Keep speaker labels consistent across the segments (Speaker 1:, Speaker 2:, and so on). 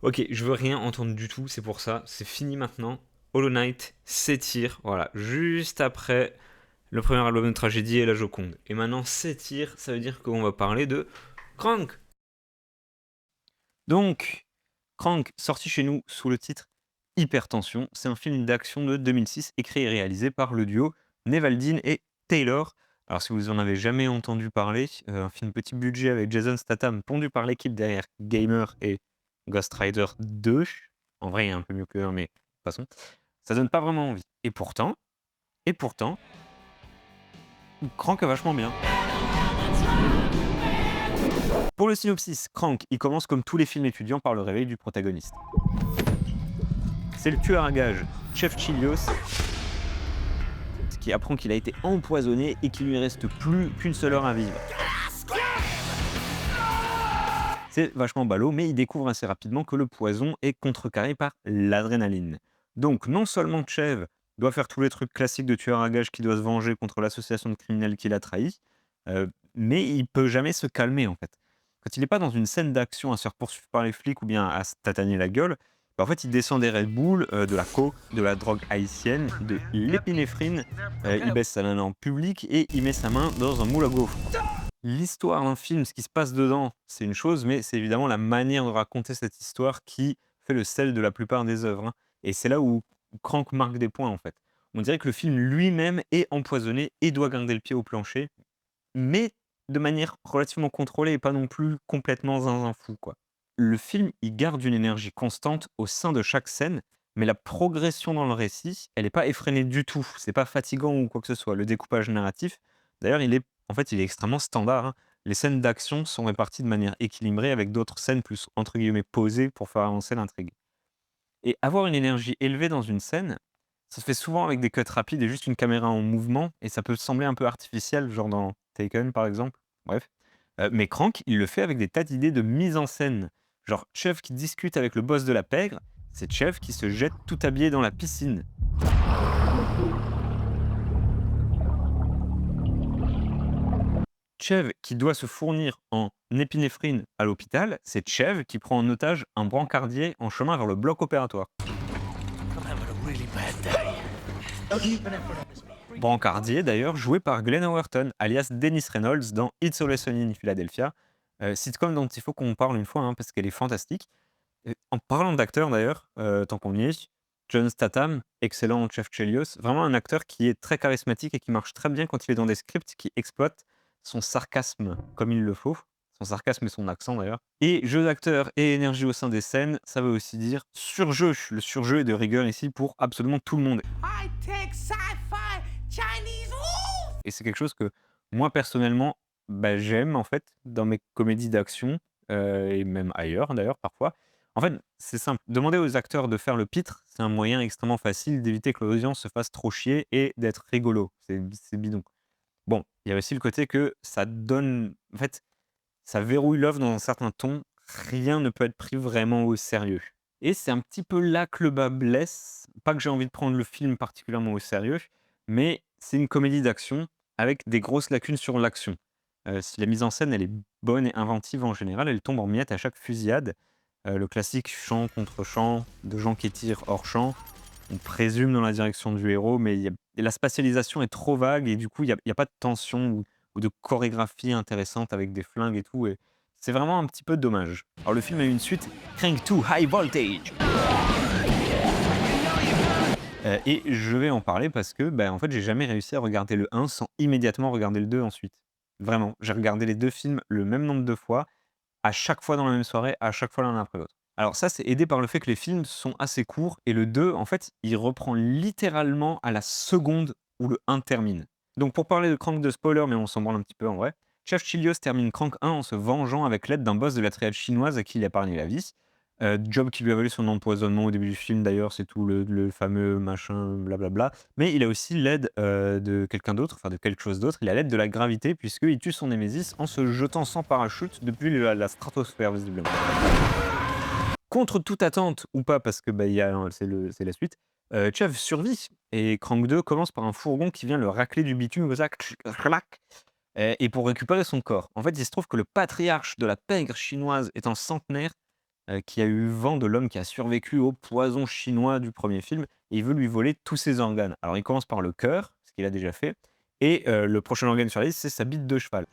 Speaker 1: Ok, je veux rien entendre du tout, c'est pour ça, c'est fini maintenant. Hollow Knight s'étire, voilà, juste après le premier album de Tragédie et la Joconde. Et maintenant s'étire, ça veut dire qu'on va parler de Crank. Donc, Crank, sorti chez nous sous le titre Hypertension, c'est un film d'action de 2006 écrit et réalisé par le duo Nevaldine et Taylor. Alors si vous en avez jamais entendu parler, un film petit budget avec Jason Statham pondu par l'équipe derrière Gamer et Ghost Rider 2. En vrai, il est un peu mieux que 1, mais de toute façon, ça donne pas vraiment envie. Et pourtant, Crank est vachement bien. Pour le synopsis, Crank, il commence comme tous les films étudiants par le réveil du protagoniste. C'est le tueur à gages, Chef Chilios, qui apprend qu'il a été empoisonné et qu'il lui reste plus qu'une seule heure à vivre. C'est vachement ballot, mais il découvre assez rapidement que le poison est contrecarré par l'adrénaline. Donc non seulement Chev doit faire tous les trucs classiques de tueur à gages qui doit se venger contre l'association de criminels qu'il a trahi, mais il peut jamais se calmer en fait. Quand il n'est pas dans une scène d'action à se faire poursuivre par les flics ou bien à se tataner la gueule, bah, en fait il descend des Red Bull, de la coke, de la drogue haïtienne, de l'épinéphrine, il baisse sa nana en public et il met sa main dans un moule à gaufres. L'histoire d'un film, ce qui se passe dedans, c'est une chose, mais c'est évidemment la manière de raconter cette histoire qui fait le sel de la plupart des œuvres, hein. Et c'est là où Crank marque des points, en fait. On dirait que le film lui-même est empoisonné et doit garder le pied au plancher, mais de manière relativement contrôlée et pas non plus complètement zinzin fou, quoi. Le film, il garde une énergie constante au sein de chaque scène, mais la progression dans le récit, elle est pas effrénée du tout. C'est pas fatigant ou quoi que ce soit. Le découpage narratif, d'ailleurs, il est extrêmement standard, hein. Les scènes d'action sont réparties de manière équilibrée avec d'autres scènes plus, entre guillemets, «posées» pour faire avancer l'intrigue. Et avoir une énergie élevée dans une scène, ça se fait souvent avec des cuts rapides et juste une caméra en mouvement et ça peut sembler un peu artificiel, genre dans Taken, par exemple. Bref. Mais Crank, il le fait avec des tas d'idées de mise en scène. Genre Chev qui discute avec le boss de la pègre, c'est Chev qui se jette tout habillé dans la piscine. Chev qui doit se fournir en épinéphrine à l'hôpital, c'est Chev qui prend en otage un brancardier en chemin vers le bloc opératoire. Brancardier d'ailleurs joué par Glenn Howerton, alias Dennis Reynolds dans It's Always Sunny in Philadelphia, sitcom dont il faut qu'on parle une fois, hein, parce qu'elle est fantastique. Et en parlant d'acteur d'ailleurs, tant qu'on y est, John Statham, excellent chef Chelios, vraiment un acteur qui est très charismatique et qui marche très bien quand il est dans des scripts qui exploitent son sarcasme comme il le faut. Son sarcasme et son accent d'ailleurs. Et jeu d'acteur et énergie au sein des scènes, ça veut aussi dire surjeu. Le surjeu est de rigueur ici pour absolument tout le monde. High-tech, sci-fi, Chinese, woo! Et c'est quelque chose que moi personnellement, bah, j'aime en fait dans mes comédies d'action, et même ailleurs d'ailleurs parfois. En fait, c'est simple, demander aux acteurs de faire le pitre, c'est un moyen extrêmement facile d'éviter que l'audience se fasse trop chier et d'être rigolo. C'est bidon. Bon, il y a aussi le côté que ça donne en fait, ça verrouille l'œuvre dans un certain ton, rien ne peut être pris vraiment au sérieux. Et c'est un petit peu là que le bas blesse. Pas que j'ai envie de prendre le film particulièrement au sérieux, mais c'est une comédie d'action avec des grosses lacunes sur l'action. Si la mise en scène, elle est bonne et inventive en général, elle tombe en miettes à chaque fusillade. Le classique champ contre champ, de gens qui tirent hors champ. On présume dans la direction du héros, mais la spatialisation est trop vague et du coup, il y a pas de tension ou de chorégraphie intéressante avec des flingues et tout. Et c'est vraiment un petit peu dommage. Alors, le film a eu une suite, Crank 2 High Voltage. Et je vais en parler parce que, bah, en fait, j'ai jamais réussi à regarder le 1 sans immédiatement regarder le 2 ensuite. Vraiment, j'ai regardé les 2 films le même nombre de fois, à chaque fois dans la même soirée, à chaque fois l'un après l'autre. Alors ça, c'est aidé par le fait que les films sont assez courts et le 2, en fait, il reprend littéralement à la seconde où le 1 termine. Donc pour parler de Crank de spoiler, mais on s'en branle un petit peu en vrai, Chef Chilios termine Crank 1 en se vengeant avec l'aide d'un boss de la triade chinoise à qui il a épargné la vie. Job qui lui a valu son empoisonnement au début du film d'ailleurs, c'est tout le fameux machin blablabla. Mais il a aussi l'aide, de quelqu'un d'autre, enfin de quelque chose d'autre. Il a l'aide de la gravité puisqu'il tue son némésis en se jetant sans parachute depuis la stratosphère visiblement. Contre toute attente ou pas parce que, bah, il y a c'est la suite, Chev survit et Crank 2 commence par un fourgon qui vient le racler du bitume comme ça, clac, et pour récupérer son corps. En fait, il se trouve que le patriarche de la pègre chinoise étant centenaire, qui a eu vent de l'homme qui a survécu au poison chinois du premier film et il veut lui voler tous ses organes. Alors il commence par le cœur, ce qu'il a déjà fait et le prochain organe sur la liste, c'est sa bite de cheval.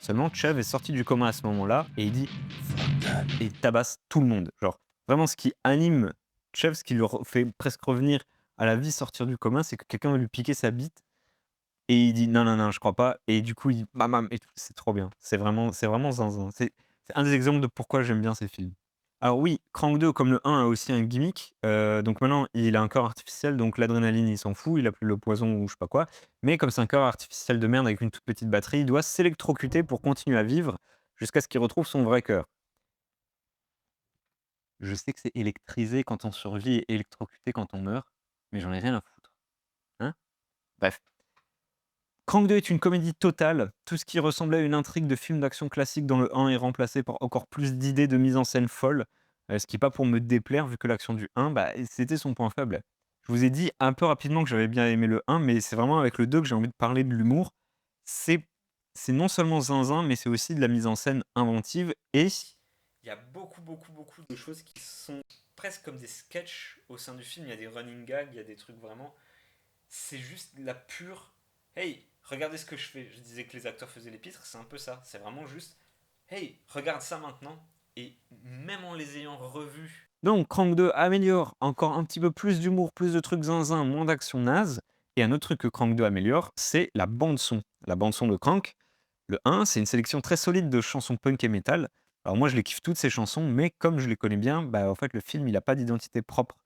Speaker 1: Seulement, Chev est sorti du coma à ce moment-là et il dit et il tabasse tout le monde. Genre, vraiment, ce qui anime Chev, ce qui le fait presque revenir à la vie, sortir du coma, c'est que quelqu'un va lui piquer sa bite et il dit non, non, non, je crois pas. Et du coup, il bam, bam, et tout. C'est trop bien. C'est vraiment zinzin. C'est un des exemples de pourquoi j'aime bien ces films. Alors oui, Crank 2, comme le 1, a aussi un gimmick. Donc maintenant, il a un corps artificiel, donc l'adrénaline, il s'en fout, il a plus le poison ou je sais pas quoi. Mais comme c'est un corps artificiel de merde avec une toute petite batterie, il doit s'électrocuter pour continuer à vivre jusqu'à ce qu'il retrouve son vrai cœur. Je sais que c'est électrisé quand on survit et électrocuté quand on meurt, mais j'en ai rien à foutre. Hein? Bref. Crank 2 est une comédie totale. Tout ce qui ressemblait à une intrigue de film d'action classique dans le 1 est remplacé par encore plus d'idées de mise en scène folle, ce qui est pas pour me déplaire vu que l'action du 1, bah, c'était son point faible. Je vous ai dit un peu rapidement que j'avais bien aimé le 1, mais c'est vraiment avec le 2 que j'ai envie de parler de l'humour. C'est c'est non seulement zinzin, mais c'est aussi de la mise en scène inventive et il y a beaucoup, beaucoup, beaucoup de choses qui sont presque comme des sketchs au sein du film. Il y a des running gags, il y a des trucs vraiment. C'est juste la pure. Hey, regardez ce que je fais. Je disais que les acteurs faisaient les pitres, c'est un peu ça. C'est vraiment juste. Hey, regarde ça maintenant. Et même en les ayant revus. Donc, Crank 2 améliore encore un petit peu plus d'humour, plus de trucs zinzin, moins d'action naze. Et un autre truc que Crank 2 améliore, c'est la bande-son. La bande-son de Crank, le 1, c'est une sélection très solide de chansons punk et metal. Alors moi, je les kiffe toutes ces chansons, mais comme je les connais bien, bah, en fait, le film, il n'a pas d'identité propre.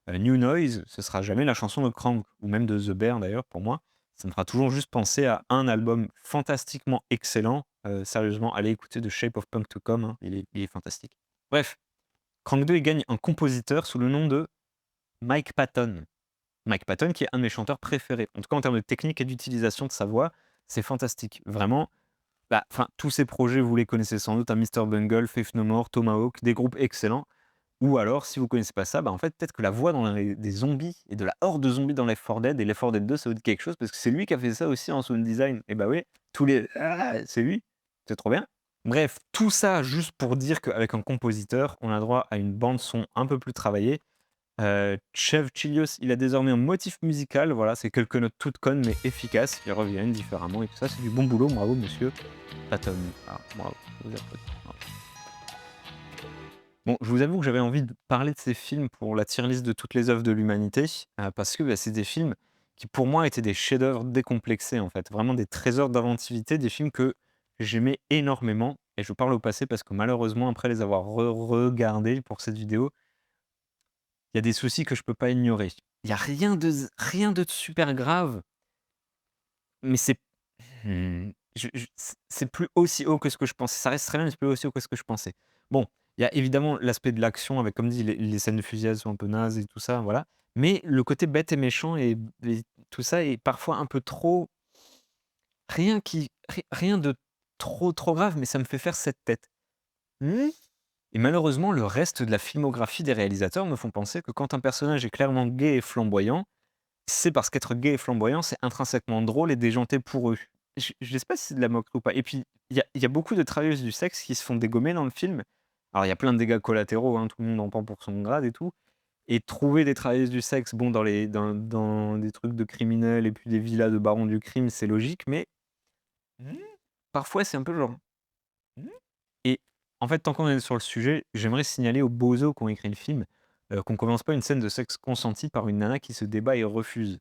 Speaker 1: New Noise, ce sera jamais la chanson de Crank, ou même de The Bear d'ailleurs, pour moi. Ça me fera toujours juste penser à un album fantastiquement excellent. Sérieusement, allez écouter The Shape of Punk to Come, hein, il est fantastique. Bref, Crank 2, il gagne un compositeur sous le nom de Mike Patton. Mike Patton, qui est un de mes chanteurs préférés. En tout cas, en termes de technique et d'utilisation de sa voix, c'est fantastique. Vraiment, bah, enfin, tous ces projets, vous les connaissez sans doute, à Mr. Bungle, Faith No More, Tomahawk, des groupes excellents. Ou alors, si vous connaissez pas ça, bah, en fait, peut-être que la voix des zombies et de la horde de zombies dans Left 4 Dead et Left 4 Dead 2, ça vous dit quelque chose parce que c'est lui qui a fait ça aussi en sound design. Et bah oui, c'est lui, c'est trop bien. Bref, tout ça juste pour dire qu'avec un compositeur, on a droit à une bande son un peu plus travaillée. Chev Chilios, il a désormais un motif musical, voilà, c'est quelques notes toutes connes mais efficaces qui reviennent différemment et tout ça, c'est du bon boulot, bravo monsieur Patton. Ah, bravo, je vous applaudis. Bravo. Bon, je vous avoue que j'avais envie de parler de ces films pour la tier list de toutes les œuvres de l'humanité, parce que, bah, c'est des films qui, pour moi, étaient des chefs-d'œuvre décomplexés, en fait. Vraiment des trésors d'inventivité, des films que j'aimais énormément et je parle au passé parce que malheureusement, après les avoir regardés pour cette vidéo, il y a des soucis que je peux pas ignorer. Il y a rien de super grave, mais c'est plus aussi haut que ce que je pensais. Ça reste très bien, mais c'est plus aussi haut que ce que je pensais. Bon, il y a évidemment l'aspect de l'action avec, comme dit, les scènes de fusillade sont un peu nazes et tout ça, voilà. Mais le côté bête et méchant et tout ça est parfois un peu trop rien de trop grave, mais ça me fait faire cette tête. Mmh. Et malheureusement, le reste de la filmographie des réalisateurs me font penser que quand un personnage est clairement gay et flamboyant, c'est parce qu'être gay et flamboyant, c'est intrinsèquement drôle et déjanté pour eux. Je sais pas si c'est de la moquerie ou pas. Et puis, il y a beaucoup de travailleuses du sexe qui se font dégommer dans le film. Alors, il y a plein de dégâts collatéraux, hein, tout le monde en prend pour son grade et tout. Et trouver des travailleuses du sexe, bon, dans des trucs de criminels et puis des villas de barons du crime, c'est logique, mais mmh, parfois, c'est un peu genre. Mmh. Et en fait, tant qu'on est sur le sujet, j'aimerais signaler aux bozos qui ont écrit le film qu'on commence pas une scène de sexe consenti par une nana qui se débat et refuse.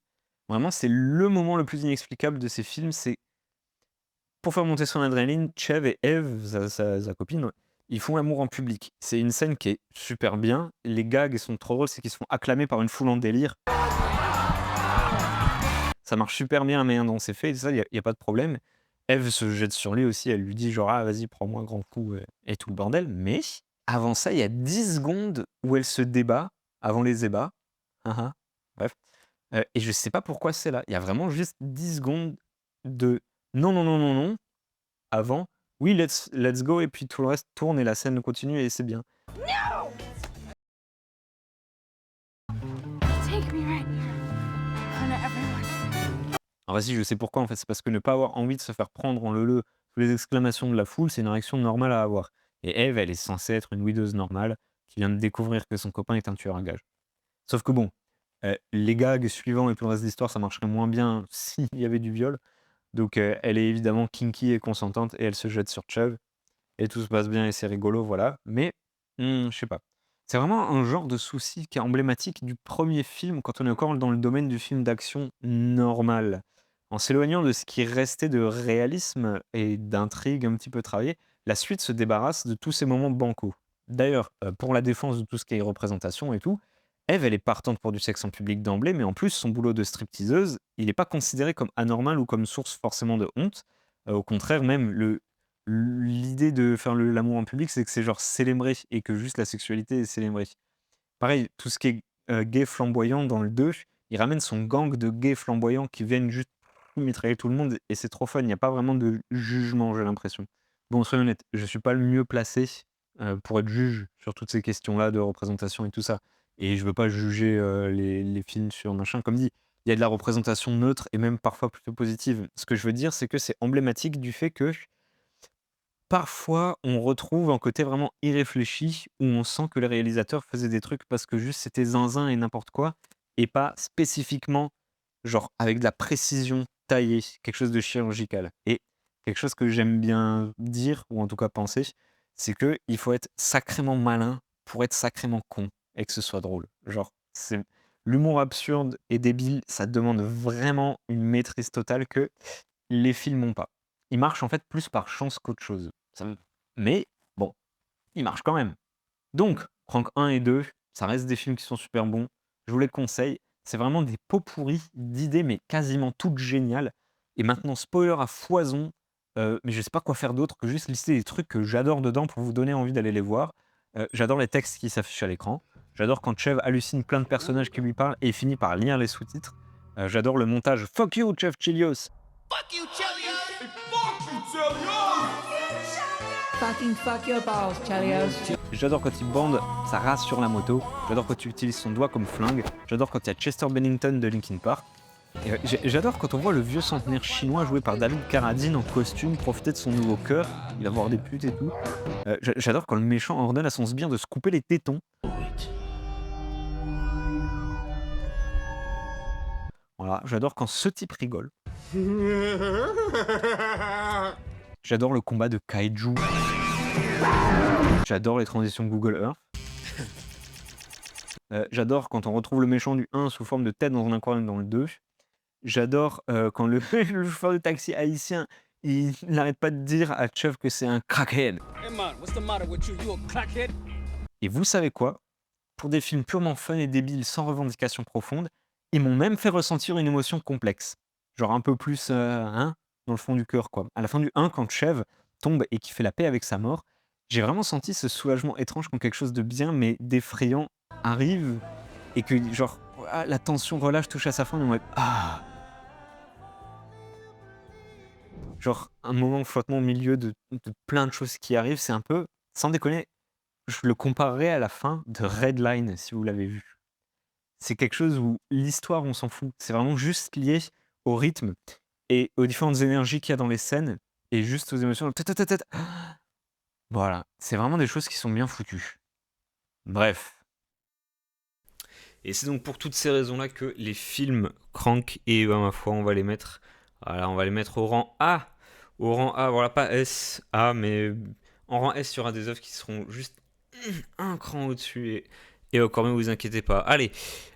Speaker 1: Vraiment, c'est le moment le plus inexplicable de ces films. C'est pour faire monter son adrénaline, Chev et Eve, sa copine, ils font l'amour en public. C'est une scène qui est super bien. Les gags sont trop drôles, c'est qu'ils se font acclamer par une foule en délire. Ça marche super bien la manière dont c'est fait, et ça, il y a pas de problème. Eve se jette sur lui aussi, elle lui dit genre: «Ah vas-y, prends-moi un grand coup», et tout le bordel. Mais avant ça, il y a 10 secondes où elle se débat avant les ébats. Hein, hein. Bref, et je sais pas pourquoi c'est là. Il y a vraiment juste 10 secondes de non, non, non, non, non, avant oui, let's go et puis tout le reste tourne et la scène continue et c'est bien.
Speaker 2: Take me right here. In front of everyone.
Speaker 1: Alors vas-y, je sais pourquoi en fait, c'est parce que ne pas avoir envie de se faire prendre en leu-leu sous les exclamations de la foule, c'est une réaction normale à avoir. Et Eve, elle est censée être une widows normale qui vient de découvrir que son copain est un tueur à gages. Sauf que bon, les gags suivants et tout le reste de l'histoire, ça marcherait moins bien s'il y avait du viol. Donc elle est évidemment kinky et consentante et elle se jette sur Chubb et tout se passe bien et c'est rigolo, voilà. Mais je sais pas. C'est vraiment un genre de souci qui est emblématique du premier film quand on est encore dans le domaine du film d'action normal. En s'éloignant de ce qui restait de réalisme et d'intrigue un petit peu travaillée, la suite se débarrasse de tous ces moments bancals. D'ailleurs, pour la défense de tout ce qui est représentation et tout, Eve, elle est partante pour du sexe en public d'emblée, mais en plus, son boulot de stripteaseuse, il n'est pas considéré comme anormal ou comme source forcément de honte. Au contraire, même l'idée de faire l'amour en public, c'est que c'est genre célébré et que juste la sexualité est célébrée. Pareil, tout ce qui est gay flamboyant dans le 2, il ramène son gang de gays flamboyants qui viennent juste mitrailler tout le monde et c'est trop fun. Il n'y a pas vraiment de jugement, j'ai l'impression. Bon, soyons honnêtes, je suis pas le mieux placé pour être juge sur toutes ces questions-là de représentation et tout ça. Et je veux pas juger les films sur machin. Comme dit, il y a de la représentation neutre et même parfois plutôt positive. Ce que je veux dire, c'est que c'est emblématique du fait que parfois, on retrouve un côté vraiment irréfléchi où on sent que les réalisateurs faisaient des trucs parce que juste c'était zinzin et n'importe quoi et pas spécifiquement, genre avec de la précision taillée, quelque chose de chirurgical. Et quelque chose que j'aime bien dire, ou en tout cas penser, c'est que il faut être sacrément malin pour être sacrément con et que ce soit drôle. Genre, c'est l'humour absurde et débile, ça demande vraiment une maîtrise totale que les films n'ont pas. Ils marchent en fait plus par chance qu'autre chose. Mais bon, ils marchent quand même. Donc, Crank 1 et 2, ça reste des films qui sont super bons. Je vous les conseille. C'est vraiment des pots pourris d'idées, mais quasiment toutes géniales. Et maintenant, spoiler à foison, mais je sais pas quoi faire d'autre que juste lister des trucs que j'adore dedans pour vous donner envie d'aller les voir. J'adore les textes qui s'affichent à l'écran. J'adore quand Chev hallucine plein de personnages qui lui parlent et finit par lire les sous-titres. J'adore le montage Fuck you, Chev Chilios.
Speaker 3: Fuck you, Chelios! Fuck you, Chelios!
Speaker 4: Fucking fuck your balls, Chelios.
Speaker 1: J'adore quand il bande sa race sur la moto. J'adore quand il utilise son doigt comme flingue. J'adore quand il y a Chester Bennington de Linkin Park. Et j'adore quand on voit le vieux centenaire chinois joué par David Carradine en costume profiter de son nouveau cœur. Il va voir des putes et tout. J'adore quand le méchant ordonne à son sbire de se couper les tétons. Voilà, j'adore quand ce type rigole. J'adore le combat de kaiju. J'adore les transitions Google Earth. J'adore quand on retrouve le méchant du 1 sous forme de tête dans un aquarium dans le 2. J'adore quand le chauffeur de taxi haïtien, il n'arrête pas de dire à Chubb que c'est un crackhead.
Speaker 3: Hey man, what's the matter with you? You a crackhead?
Speaker 1: Et vous savez quoi? Pour des films purement fun et débiles sans revendication profonde, ils m'ont même fait ressentir une émotion complexe. Genre un peu plus, dans le fond du cœur, quoi. À la fin du 1, quand Chev tombe et qu'il fait la paix avec sa mort, j'ai vraiment senti ce soulagement étrange quand quelque chose de bien mais d'effrayant arrive et que genre la tension relâche, touche à sa fin et on va être ah. Genre un moment de flottement au milieu de plein de choses qui arrivent, c'est un peu, sans déconner, je le comparerais à la fin de Redline si vous l'avez vu. C'est quelque chose où l'histoire, on s'en fout. C'est vraiment juste lié au rythme et aux différentes énergies qu'il y a dans les scènes et juste aux émotions. Voilà, c'est vraiment des choses qui sont bien foutues. Bref. Et c'est donc pour toutes ces raisons-là que les films Crank, et ma foi, on va les mettre, voilà, on va les mettre au rang A. Au rang A, voilà, pas S, A, mais en rang S, il y aura des œuvres qui seront juste un cran au-dessus. Et encore mieux, vous inquiétez pas. Allez,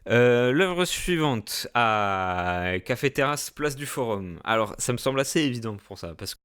Speaker 1: l'œuvre suivante à Café Terrasse, place du Forum. Alors, ça me semble assez évident pour ça, parce que